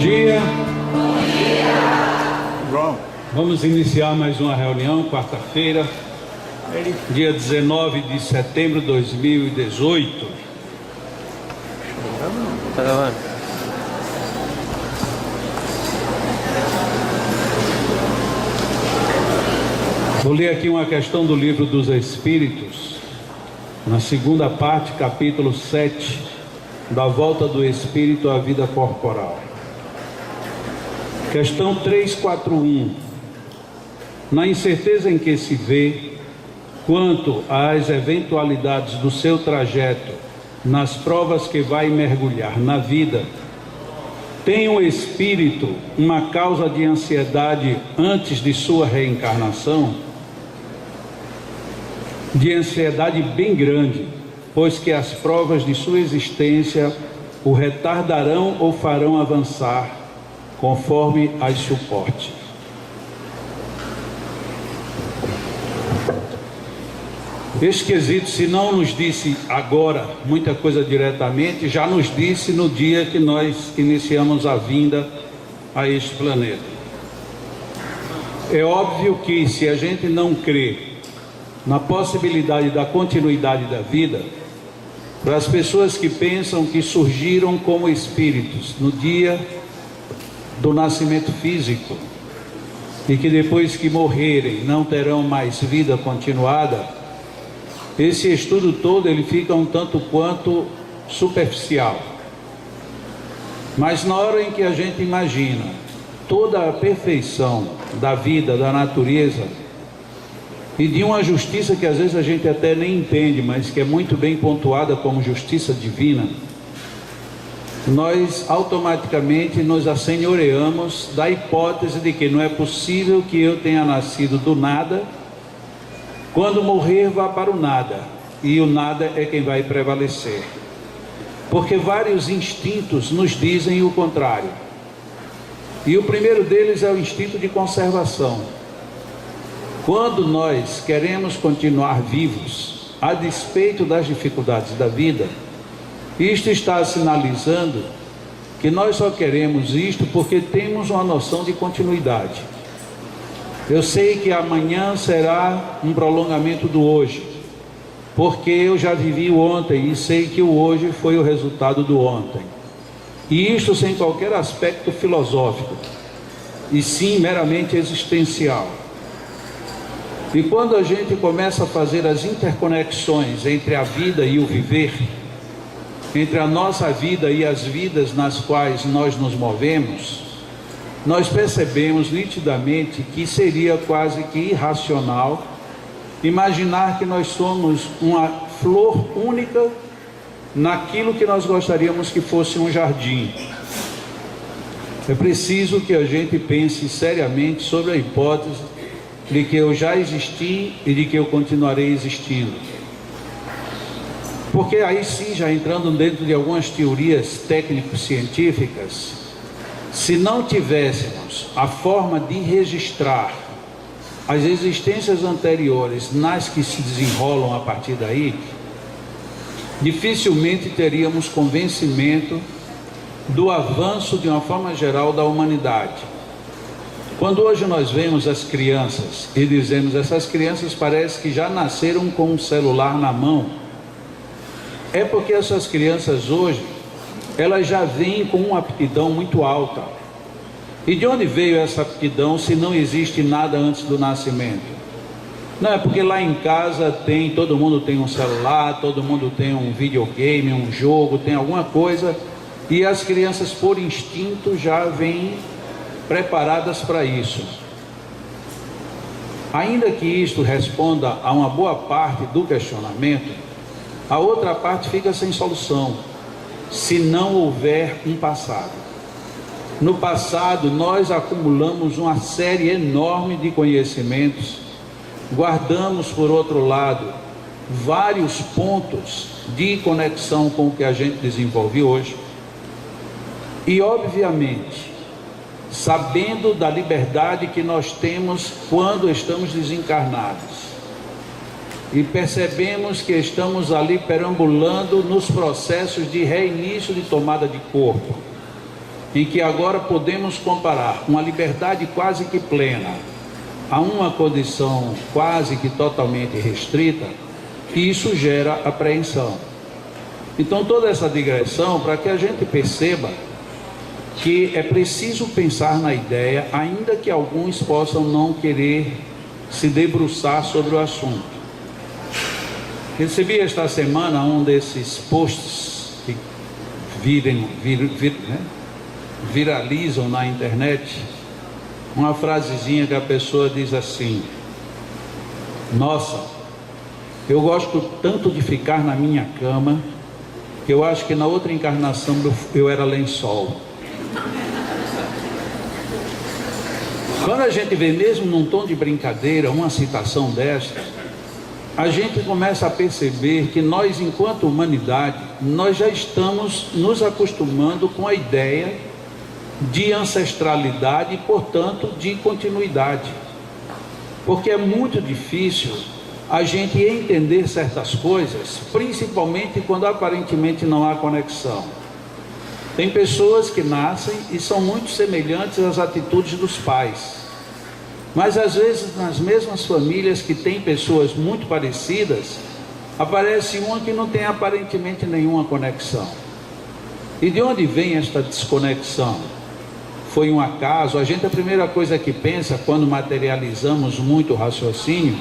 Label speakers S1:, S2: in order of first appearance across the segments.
S1: dia. Vamos iniciar mais uma reunião, quarta-feira, dia 19 de setembro de 2018.
S2: Tá gravando?
S1: Vou ler aqui uma questão do Livro dos Espíritos, na segunda parte, capítulo 7, da volta do Espírito à vida corporal. Questão 341. Na incerteza em que se vê, quanto às eventualidades do seu trajeto, nas provas que vai mergulhar na vida, tem o espírito uma causa de ansiedade antes de sua reencarnação? De ansiedade bem grande, pois que as provas de sua existência o retardarão ou farão avançar, conforme as suporte. Este quesito, se não nos disse agora muita coisa diretamente, já nos disse no dia que nós iniciamos a vinda a este planeta. É óbvio que se a gente não crê na possibilidade da continuidade da vida, para as pessoas que pensam que surgiram como espíritos no dia do nascimento físico e que depois que morrerem não terão mais vida continuada, esse estudo todo ele fica um tanto quanto superficial. Mas na hora em que a gente imagina toda a perfeição da vida, da natureza e de uma justiça que às vezes a gente até nem entende, mas que é muito bem pontuada como justiça divina, nós automaticamente nos assenhoreamos da hipótese de que não é possível que eu tenha nascido do nada, quando morrer vá para o nada, e o nada é quem vai prevalecer, porque vários instintos nos dizem o contrário, e o primeiro deles é o instinto de conservação. Quando nós queremos continuar vivos, a despeito das dificuldades da vida, isto está sinalizando que nós só queremos isto porque temos uma noção de continuidade. Eu sei que amanhã será um prolongamento do hoje, porque eu já vivi o ontem e sei que o hoje foi o resultado do ontem. E isto sem qualquer aspecto filosófico, e sim meramente existencial. E quando a gente começa a fazer as interconexões entre a vida e o viver, entre a nossa vida e as vidas nas quais nós nos movemos, nós percebemos nitidamente que seria quase que irracional imaginar que nós somos uma flor única naquilo que nós gostaríamos que fosse um jardim. É preciso que a gente pense seriamente sobre a hipótese de que eu já existi e de que eu continuarei existindo. Porque aí sim, já entrando dentro de algumas teorias técnico-científicas, se não tivéssemos a forma de registrar as existências anteriores nas que se desenrolam a partir daí, dificilmente teríamos convencimento do avanço de uma forma geral da humanidade. Quando hoje nós vemos as crianças e dizemos essas crianças parece que já nasceram com um celular na mão, é porque essas crianças hoje elas já vêm com uma aptidão muito alta. E de onde veio essa aptidão se não existe nada antes do nascimento? Não é porque lá em casa todo mundo tem um celular, todo mundo tem um videogame, um jogo, tem alguma coisa, e as crianças por instinto já vêm preparadas para isso. Ainda que isto responda a uma boa parte do questionamento, a outra parte fica sem solução, se não houver um passado. No passado nós acumulamos uma série enorme de conhecimentos, guardamos por outro lado vários pontos de conexão com o que a gente desenvolve hoje, e obviamente sabendo da liberdade que nós temos quando estamos desencarnados, e percebemos que estamos ali perambulando nos processos de reinício de tomada de corpo. em que agora podemos comparar uma liberdade quase que plena a uma condição quase que totalmente restrita, e isso gera apreensão. Então, toda essa digressão para que a gente perceba que é preciso pensar na ideia, ainda que alguns possam não querer se debruçar sobre o assunto. Recebi esta semana um desses posts que viralizam na internet, uma frasezinha que a pessoa diz assim: nossa, eu gosto tanto de ficar na minha cama que eu acho que na outra encarnação eu era lençol. Quando a gente vê mesmo num tom de brincadeira uma citação desta, a gente começa a perceber que nós, enquanto humanidade, nós já estamos nos acostumando com a ideia de ancestralidade e, portanto, de continuidade. Porque é muito difícil a gente entender certas coisas, principalmente quando aparentemente não há conexão. Tem pessoas que nascem e são muito semelhantes às atitudes dos pais. Mas às vezes nas mesmas famílias que têm pessoas muito parecidas, aparece uma que não tem aparentemente nenhuma conexão. E de onde vem esta desconexão? Foi um acaso? A primeira coisa que pensa quando materializamos muito o raciocínio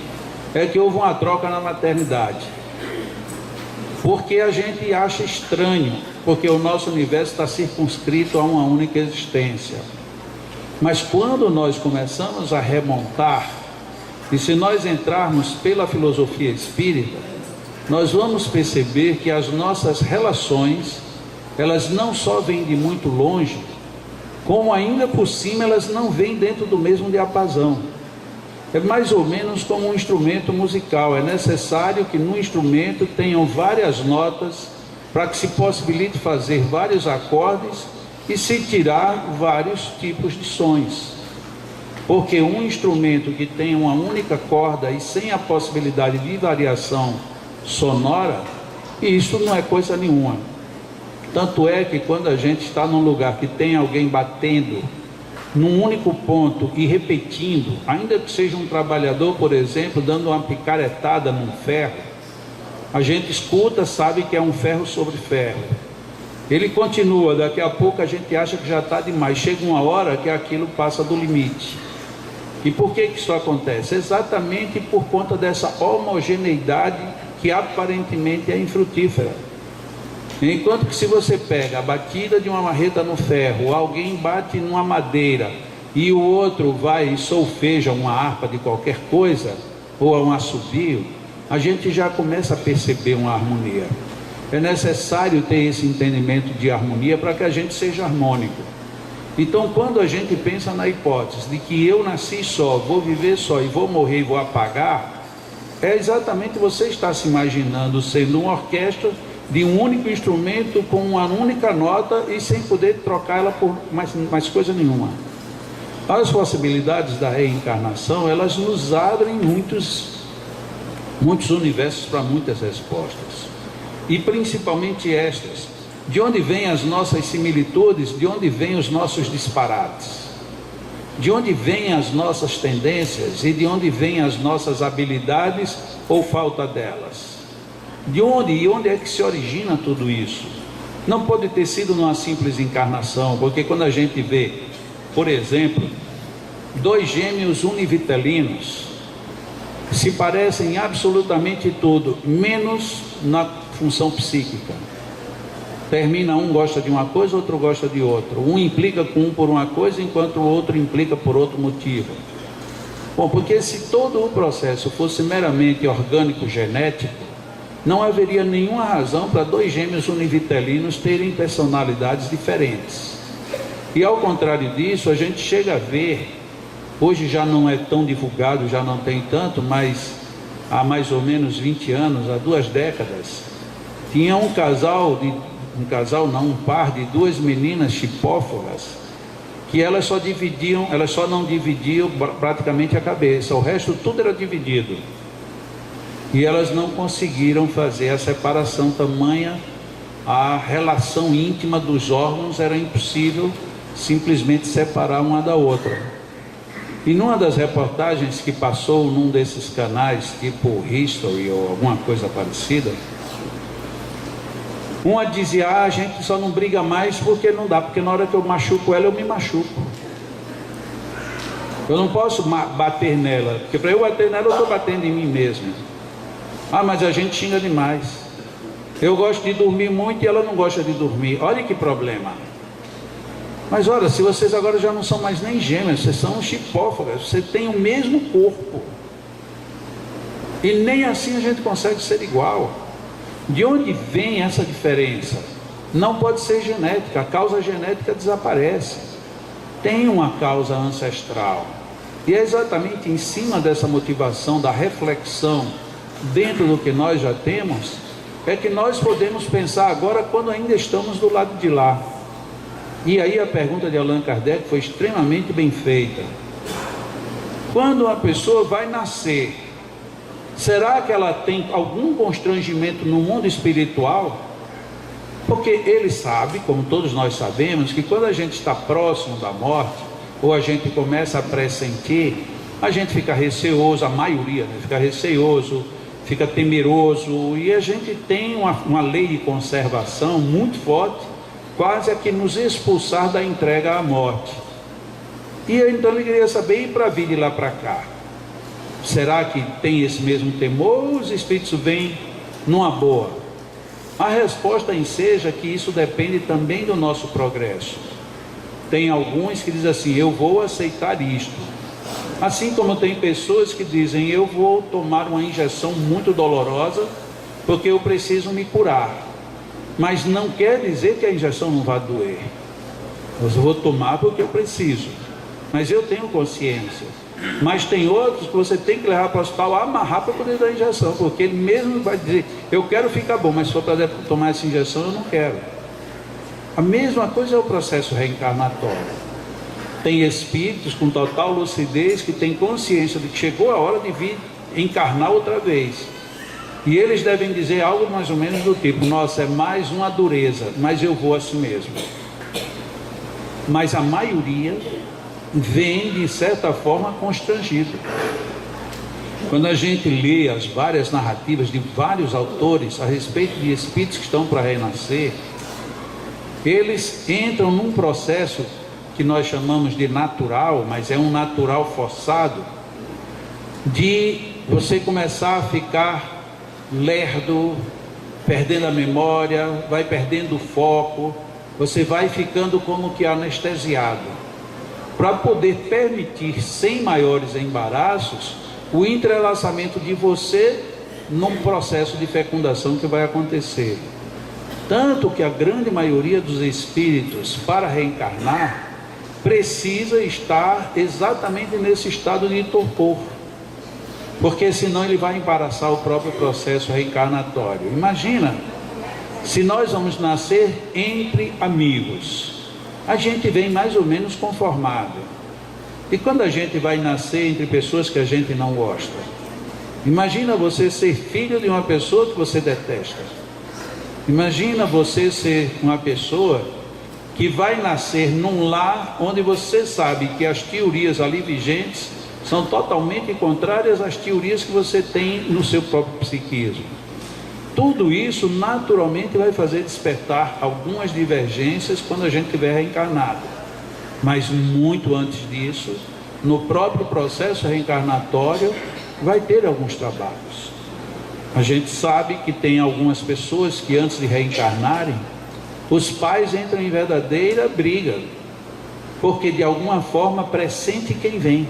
S1: é que houve uma troca na maternidade. Porque a gente acha estranho, porque o nosso universo está circunscrito a uma única existência. Mas quando nós começamos a remontar, e se nós entrarmos pela filosofia espírita, nós vamos perceber que as nossas relações, elas não só vêm de muito longe, como ainda por cima elas não vêm dentro do mesmo diapasão. É mais ou menos como um instrumento musical. É necessário que no instrumento tenham várias notas para que se possibilite fazer vários acordes e se tirar vários tipos de sons. Porque um instrumento que tem uma única corda e sem a possibilidade de variação sonora, isso não é coisa nenhuma. Tanto é que quando a gente está num lugar que tem alguém batendo num único ponto e repetindo, ainda que seja um trabalhador, por exemplo, dando uma picaretada num ferro, a gente escuta, sabe que é um ferro sobre ferro. Ele continua, daqui a pouco a gente acha que já está demais, chega uma hora que aquilo passa do limite. E por que isso acontece? Exatamente por conta dessa homogeneidade que aparentemente é infrutífera. Enquanto que se você pega a batida de uma marreta no ferro, alguém bate numa madeira e o outro vai e solfeja uma harpa de qualquer coisa, ou um assobio, a gente já começa a perceber uma harmonia. É necessário ter esse entendimento de harmonia para que a gente seja harmônico. Então, quando a gente pensa na hipótese de que eu nasci só, vou viver só e vou morrer e vou apagar, é exatamente você estar se imaginando sendo uma orquestra de um único instrumento com uma única nota e sem poder trocá-la por mais coisa nenhuma. As possibilidades da reencarnação, elas nos abrem muitos universos para muitas respostas. E principalmente estas: de onde vêm as nossas similitudes, de onde vêm os nossos disparates, de onde vêm as nossas tendências e de onde vêm as nossas habilidades ou falta delas. De onde e onde é que se origina tudo isso? Não pode ter sido numa simples encarnação, porque quando a gente vê, por exemplo, dois gêmeos univitelinos, se parecem absolutamente tudo, menos na função psíquica. Termina, um gosta de uma coisa, outro gosta de outra. Um implica com um por uma coisa, enquanto o outro implica por outro motivo. Bom, porque se todo o processo fosse meramente orgânico genético, não haveria nenhuma razão para dois gêmeos univitelinos terem personalidades diferentes. E ao contrário disso, a gente chega a ver, hoje já não é tão divulgado, já não tem tanto, mas há mais ou menos 20 anos, há 2 décadas, tinha um par de 2 meninas chipóforas, que elas só não dividiam praticamente a cabeça, o resto tudo era dividido. E elas não conseguiram fazer a separação, tamanha a relação íntima dos órgãos, era impossível simplesmente separar uma da outra. E numa das reportagens que passou num desses canais, tipo History ou alguma coisa parecida, uma dizia: a gente só não briga mais porque não dá, porque na hora que eu machuco ela, eu me machuco. Eu não posso bater nela, porque para eu bater nela, eu estou batendo em mim mesmo. Ah, mas a gente xinga demais. Eu gosto de dormir muito e ela não gosta de dormir. Olha que problema. Mas olha, se vocês agora já não são mais nem gêmeas, vocês são chipófagas, você tem o mesmo corpo. E nem assim a gente consegue ser igual. De onde vem essa diferença? Não pode ser genética, a causa genética desaparece. Tem uma causa ancestral. E é exatamente em cima dessa motivação, da reflexão, dentro do que nós já temos, é que nós podemos pensar agora quando ainda estamos do lado de lá. E aí a pergunta de Allan Kardec foi extremamente bem feita. Quando uma pessoa vai nascer, será que ela tem algum constrangimento no mundo espiritual? Porque ele sabe, como todos nós sabemos, que quando a gente está próximo da morte, ou a gente começa a pressentir, a gente fica receoso, a maioria, né? Fica receoso, fica temeroso, e a gente tem uma lei de conservação muito forte, quase a que nos expulsar da entrega à morte. E então ele queria saber, e para vir de lá para cá? Será que tem esse mesmo temor ou os espíritos vêm numa boa? A resposta em seja que isso depende também do nosso progresso. Tem alguns que dizem assim: eu vou aceitar isto. Assim como tem pessoas que dizem: eu vou tomar uma injeção muito dolorosa porque eu preciso me curar. Mas não quer dizer que a injeção não vai doer. Eu vou tomar porque eu preciso. Mas eu tenho consciência. Mas tem outros que você tem que levar para o hospital, amarrar para poder dar a injeção, porque ele mesmo vai dizer: eu quero ficar bom, mas se for para tomar essa injeção, eu não quero. A mesma coisa é o processo reencarnatório. Tem espíritos com total lucidez que têm consciência de que chegou a hora de vir encarnar outra vez. E eles devem dizer algo mais ou menos do tipo: nossa, é mais uma dureza, mas eu vou assim mesmo. Mas a maioria vem de certa forma constrangido. Quando a gente lê as várias narrativas de vários autores a respeito de espíritos que estão para renascer, eles entram num processo que nós chamamos de natural, mas é um natural forçado, de você começar a ficar lerdo, perdendo a memória, vai perdendo o foco, você vai ficando como que anestesiado, para poder permitir, sem maiores embaraços, o entrelaçamento de você num processo de fecundação que vai acontecer. Tanto que a grande maioria dos espíritos, para reencarnar, precisa estar exatamente nesse estado de torpor, porque senão ele vai embaraçar o próprio processo reencarnatório. Imagina, se nós vamos nascer entre amigos, a gente vem mais ou menos conformado. E quando a gente vai nascer entre pessoas que a gente não gosta, imagina você ser filho de uma pessoa que você detesta. Imagina você ser uma pessoa que vai nascer num lar onde você sabe que as teorias ali vigentes são totalmente contrárias às teorias que você tem no seu próprio psiquismo. Tudo isso naturalmente vai fazer despertar algumas divergências quando a gente estiver reencarnado. Mas muito antes disso, no próprio processo reencarnatório, vai ter alguns trabalhos. A gente sabe que tem algumas pessoas que antes de reencarnarem, os pais entram em verdadeira briga, porque de alguma forma pressente quem vem.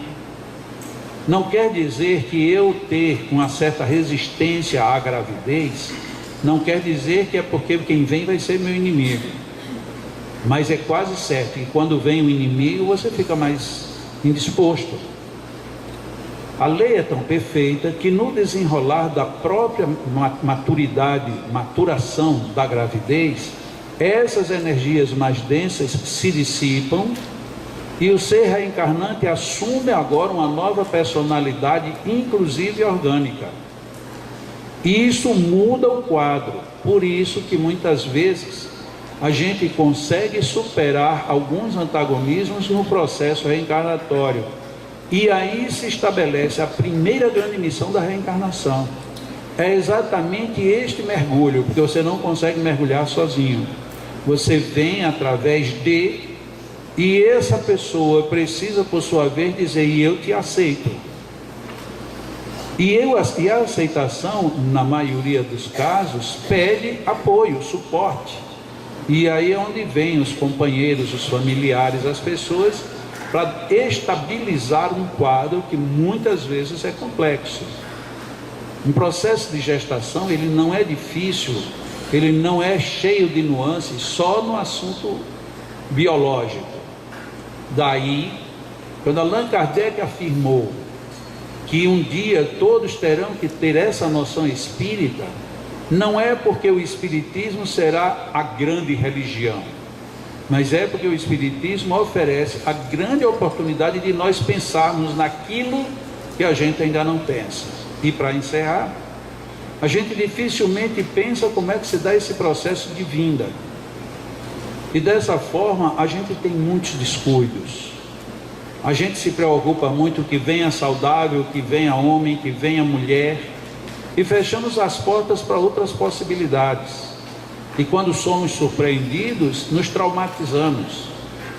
S1: Não quer dizer que eu ter uma certa resistência à gravidez, não quer dizer que é porque quem vem vai ser meu inimigo. Mas é quase certo que quando vem o inimigo, você fica mais indisposto. A lei é tão perfeita que no desenrolar da própria maturação da gravidez, essas energias mais densas se dissipam e o ser reencarnante assume agora uma nova personalidade, inclusive orgânica. E isso muda o quadro. Por isso que muitas vezes a gente consegue superar alguns antagonismos no processo reencarnatório. E aí se estabelece a primeira grande missão da reencarnação. É exatamente este mergulho, porque você não consegue mergulhar sozinho. Você vem através de, e essa pessoa precisa, por sua vez, dizer: e eu te aceito. E a aceitação, na maioria dos casos, pede apoio, suporte. E aí é onde vêm os companheiros, os familiares, as pessoas, para estabilizar um quadro que muitas vezes é complexo. Um processo de gestação, ele não é difícil, ele não é cheio de nuances só no assunto biológico. Daí, quando Allan Kardec afirmou que um dia todos terão que ter essa noção espírita, não é porque o espiritismo será a grande religião, mas é porque o espiritismo oferece a grande oportunidade de nós pensarmos naquilo que a gente ainda não pensa. E para encerrar, a gente dificilmente pensa como é que se dá esse processo de vinda. E dessa forma a gente tem muitos descuidos. A gente se preocupa muito que venha saudável, que venha homem, que venha mulher, e fechamos as portas para outras possibilidades. E quando somos surpreendidos, nos traumatizamos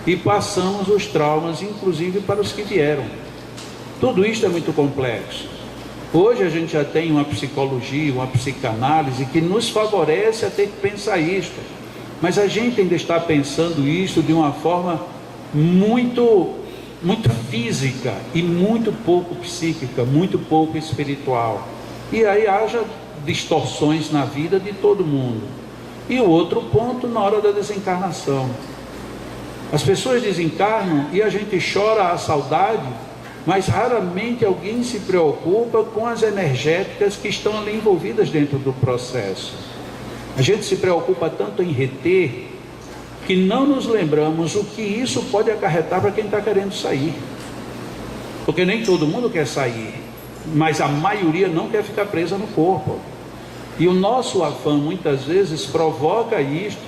S1: e passamos os traumas, inclusive, para os que vieram. Tudo isso é muito complexo. Hoje a gente já tem uma psicologia, uma psicanálise que nos favorece a ter que pensar isto, mas a gente ainda está pensando isso de uma forma muito física e muito pouco psíquica, muito pouco espiritual. E aí haja distorções na vida de todo mundo. E o outro ponto, na hora da desencarnação. As pessoas desencarnam e a gente chora a saudade, mas raramente alguém se preocupa com as energéticas que estão ali envolvidas dentro do processo. A gente se preocupa tanto em reter, que não nos lembramos o que isso pode acarretar para quem está querendo sair. Porque nem todo mundo quer sair, mas a maioria não quer ficar presa no corpo. E o nosso afã muitas vezes provoca isto,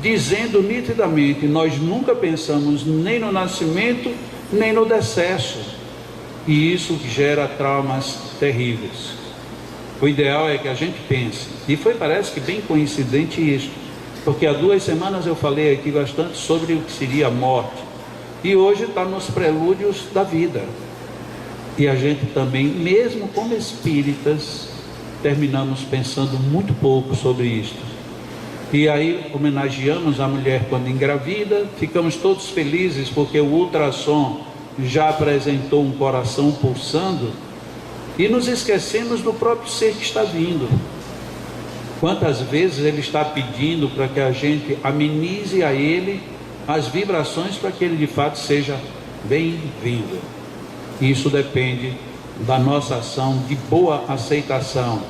S1: dizendo nitidamente: nós nunca pensamos nem no nascimento, nem no decesso. E isso gera traumas terríveis. O ideal é que a gente pense, e parece que bem coincidente isso, porque há 2 semanas eu falei aqui bastante sobre o que seria a morte, e hoje está nos prelúdios da vida. E a gente também, mesmo como espíritas, terminamos pensando muito pouco sobre isto. E aí homenageamos a mulher quando engravida, ficamos todos felizes porque o ultrassom já apresentou um coração pulsando, e nos esquecemos do próprio ser que está vindo. Quantas vezes ele está pedindo para que a gente amenize a ele as vibrações para que ele de fato seja bem-vindo. Isso depende da nossa ação de boa aceitação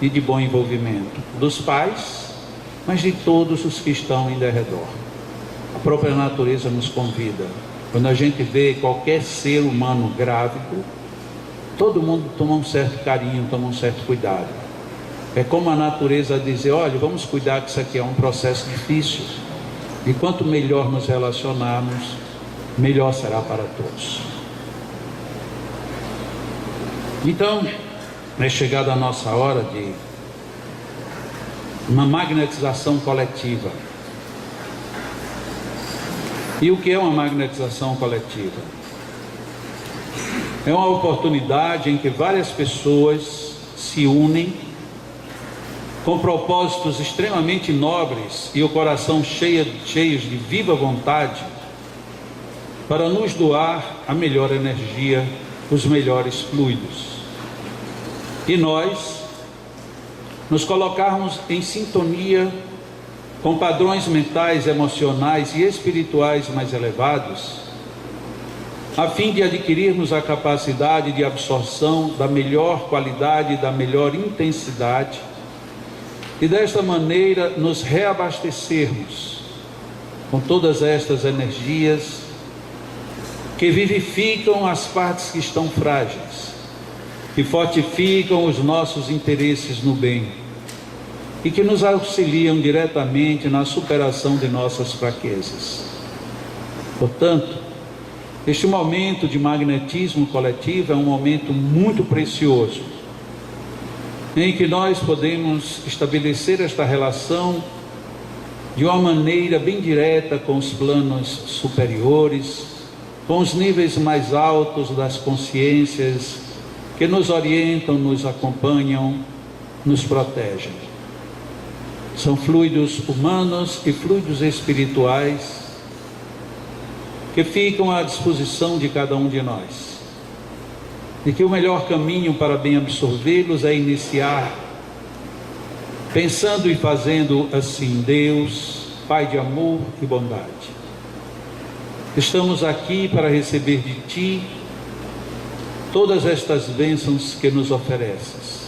S1: e de bom envolvimento dos pais, mas de todos os que estão em derredor. A própria natureza nos convida. Quando a gente vê qualquer ser humano grávido, todo mundo toma um certo carinho, toma um certo cuidado. É como a natureza dizer: olha, vamos cuidar que isso aqui é um processo difícil, e quanto melhor nos relacionarmos, melhor será para todos. Então, é chegada a nossa hora de uma magnetização coletiva. E o que é uma magnetização coletiva? É uma oportunidade em que várias pessoas se unem com propósitos extremamente nobres e o coração cheios de viva vontade, para nos doar a melhor energia, os melhores fluidos. E nós nos colocarmos em sintonia com padrões mentais, emocionais e espirituais mais elevados, a fim de adquirirmos a capacidade de absorção da melhor qualidade, da melhor intensidade, e desta maneira nos reabastecermos com todas estas energias que vivificam as partes que estão frágeis, que fortificam os nossos interesses no bem, e que nos auxiliam diretamente na superação de nossas fraquezas. Portanto, este momento de magnetismo coletivo é um momento muito precioso, em que nós podemos estabelecer esta relação de uma maneira bem direta com os planos superiores, com os níveis mais altos das consciências que nos orientam, nos acompanham, nos protegem. São fluidos humanos e fluidos espirituais que ficam à disposição de cada um de nós. E que o melhor caminho para bem absorvê-los é iniciar pensando e fazendo assim: Deus, Pai de amor e bondade, estamos aqui para receber de Ti todas estas bênçãos que nos ofereces.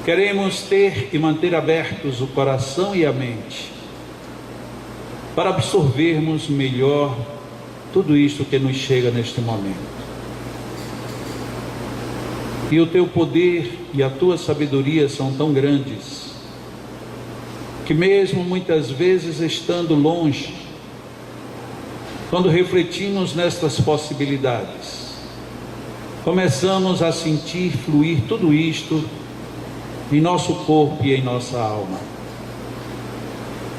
S1: Queremos ter e manter abertos o coração e a mente para absorvermos melhor tudo isto que nos chega neste momento. E o Teu poder e a Tua sabedoria são tão grandes, que mesmo muitas vezes estando longe, quando refletimos nestas possibilidades, começamos a sentir fluir tudo isto em nosso corpo e em nossa alma.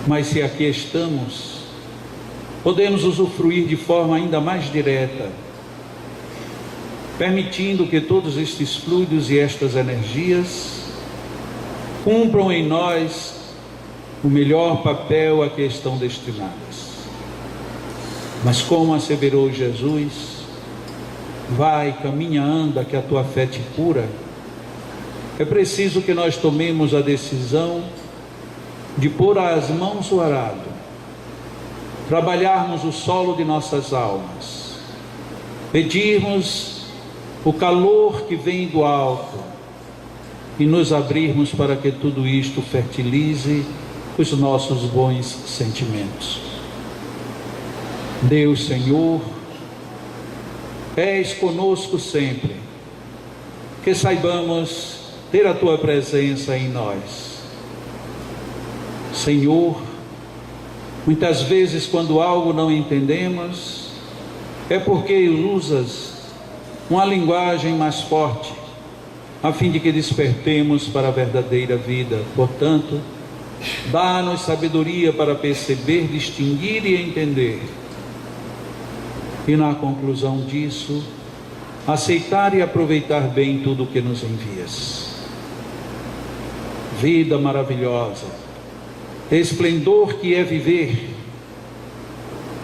S1: Mas se aqui estamos, podemos usufruir de forma ainda mais direta, permitindo que todos estes fluidos e estas energias cumpram em nós o melhor papel a que estão destinadas. Mas como asseverou Jesus, vai, caminha, anda, que a tua fé te cura. É preciso que nós tomemos a decisão de pôr as mãos no arado, trabalharmos o solo de nossas almas, pedirmos o calor que vem do alto e nos abrirmos para que tudo isto fertilize os nossos bons sentimentos. Deus, Senhor, és conosco sempre, que saibamos ter a Tua presença em nós. Senhor, muitas vezes quando algo não entendemos, é porque usas uma linguagem mais forte, a fim de que despertemos para a verdadeira vida. Portanto, dá-nos sabedoria para perceber, distinguir e entender. E na conclusão disso, aceitar e aproveitar bem tudo o que nos envias. Vida maravilhosa, esplendor que é viver,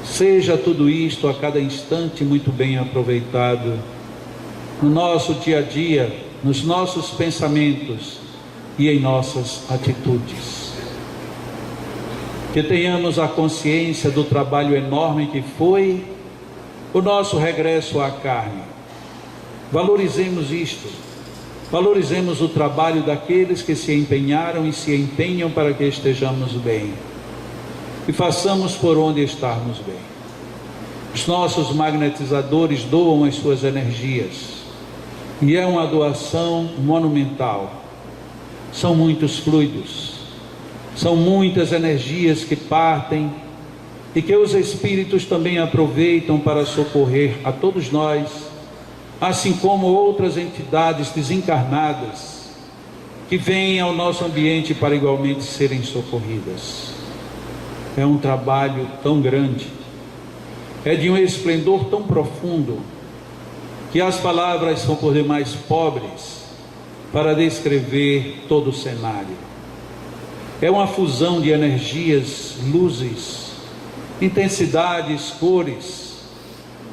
S1: seja tudo isto a cada instante muito bem aproveitado no nosso dia a dia, nos nossos pensamentos e em nossas atitudes. Que tenhamos a consciência do trabalho enorme que foi o nosso regresso à carne. Valorizemos isto, valorizemos o trabalho daqueles que se empenharam e se empenham para que estejamos bem, e façamos por onde estarmos bem. Os nossos magnetizadores doam as suas energias, e é uma doação monumental. São muitos fluidos, são muitas energias que partem e que os espíritos também aproveitam para socorrer a todos nós, assim como outras entidades desencarnadas que vêm ao nosso ambiente para igualmente serem socorridas. É um trabalho tão grande, é de um esplendor tão profundo, que as palavras são por demais pobres para descrever todo o cenário. É uma fusão de energias, luzes, intensidades, cores,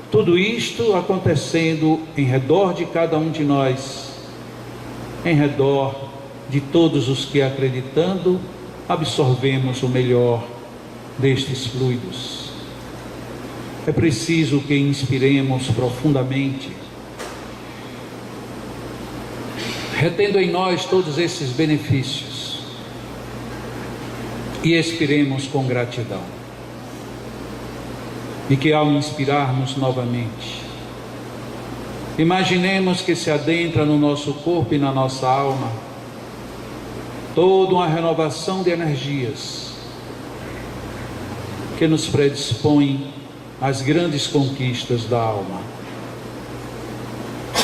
S1: tudo isto acontecendo em redor de cada um de nós, em redor de todos os que, acreditando, absorvemos o melhor destes fluidos. É preciso que inspiremos profundamente, retendo em nós todos esses benefícios, e expiremos com gratidão. E que ao inspirarmos novamente, imaginemos que se adentra no nosso corpo e na nossa alma toda uma renovação de energias que nos predispõe às grandes conquistas da alma.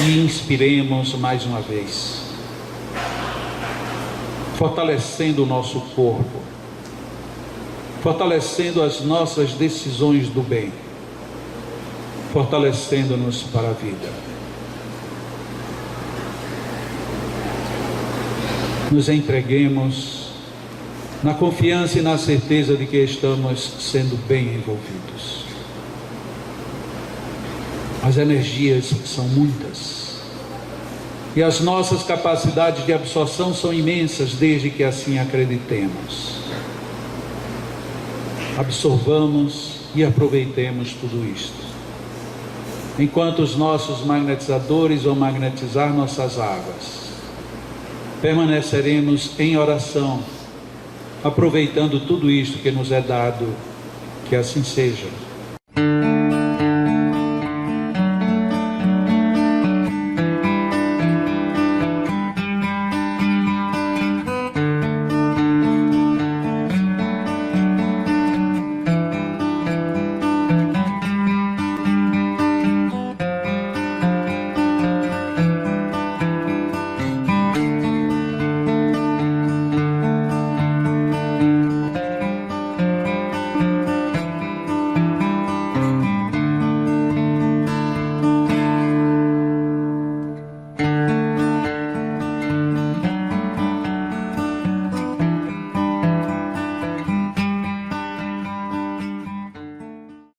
S1: E inspiremos mais uma vez, fortalecendo o nosso corpo, fortalecendo as nossas decisões do bem, fortalecendo-nos para a vida. Nos entreguemos na confiança e na certeza de que estamos sendo bem envolvidos. As energias são muitas e as nossas capacidades de absorção são imensas, desde que assim acreditemos. Absorvamos e aproveitemos tudo isto, enquanto os nossos magnetizadores vão magnetizar nossas águas. Permaneceremos em oração, aproveitando tudo isto que nos é dado, que assim seja.